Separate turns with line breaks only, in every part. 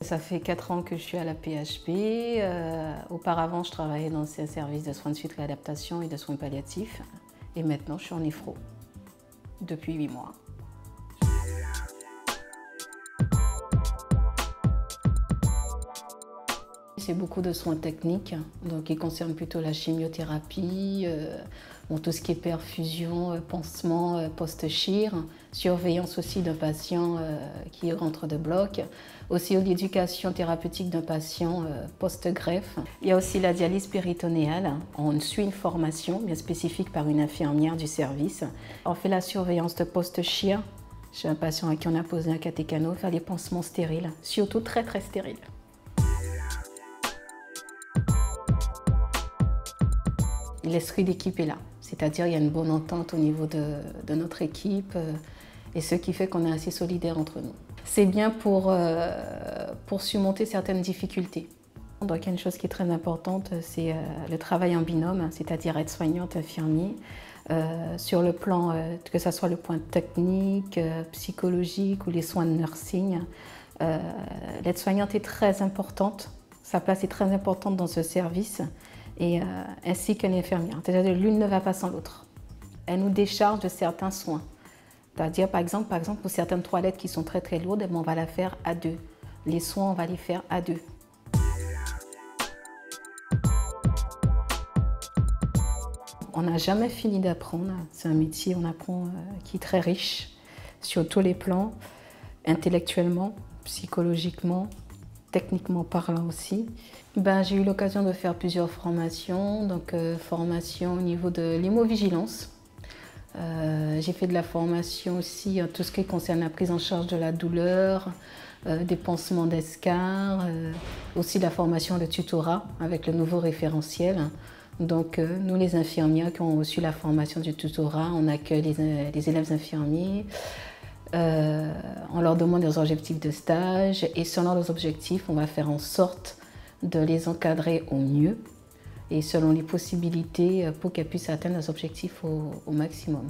Ça fait 4 ans que je suis à la PHP. Auparavant, je travaillais dans un service de soins de suite réadaptation et de soins palliatifs. Et maintenant, je suis en néphro depuis 8 mois. C'est beaucoup de soins techniques, donc qui concernent plutôt la chimiothérapie, tout ce qui est perfusion, pansement, post-chir, surveillance aussi d'un patient qui rentre de bloc, aussi l'éducation thérapeutique d'un patient post-greffe. Il y a aussi la dialyse péritonéale. On suit une formation bien spécifique par une infirmière du service. On fait la surveillance de post-chir. J'ai un patient à qui on a posé un cathécano, faire des pansements stériles, surtout très très stériles. L'esprit d'équipe est là, c'est-à-dire il y a une bonne entente au niveau de notre équipe et ce qui fait qu'on est assez solidaires entre nous. C'est bien pour surmonter certaines difficultés. Donc il y a une chose qui est très importante, c'est le travail en binôme, c'est-à-dire aide-soignante, infirmier, sur le plan, que ce soit le point technique, psychologique ou les soins de nursing. L'aide-soignante est très importante, sa place est très importante dans ce service. Ainsi que l'infirmière. C'est-à-dire l'une ne va pas sans l'autre. Elle nous décharge de certains soins. C'est-à-dire, par exemple, pour certaines toilettes qui sont très très lourdes, on va la faire à deux. Les soins, on va les faire à deux. On n'a jamais fini d'apprendre. C'est un métier, on apprend, qui est très riche sur tous les plans, intellectuellement, psychologiquement, techniquement parlant aussi. J'ai eu l'occasion de faire plusieurs formations, donc formation au niveau de l'hémovigilance. J'ai fait de la formation aussi en tout ce qui concerne la prise en charge de la douleur, des pansements d'escar, aussi de la formation de tutorat avec le nouveau référentiel. Donc nous les infirmières qui ont reçu la formation du tutorat, on accueille les élèves infirmiers. On leur demande des objectifs de stage et selon leurs objectifs, on va faire en sorte de les encadrer au mieux et selon les possibilités pour qu'elles puissent atteindre leurs objectifs au maximum.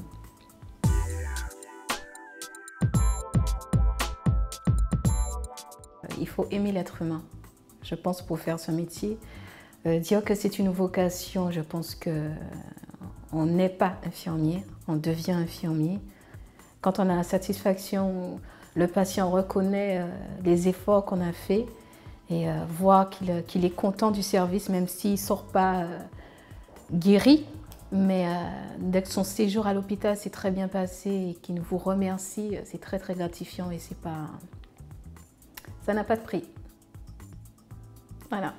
Il faut aimer l'être humain, je pense, pour faire ce métier. Dire que c'est une vocation, je pense qu'on n'est pas infirmier, on devient infirmier. Quand on a la satisfaction, le patient reconnaît les efforts qu'on a faits et voit qu'il est content du service, même s'il ne sort pas guéri, mais dès que son séjour à l'hôpital s'est très bien passé et qu'il vous remercie, c'est très très gratifiant et ça n'a pas de prix. Voilà.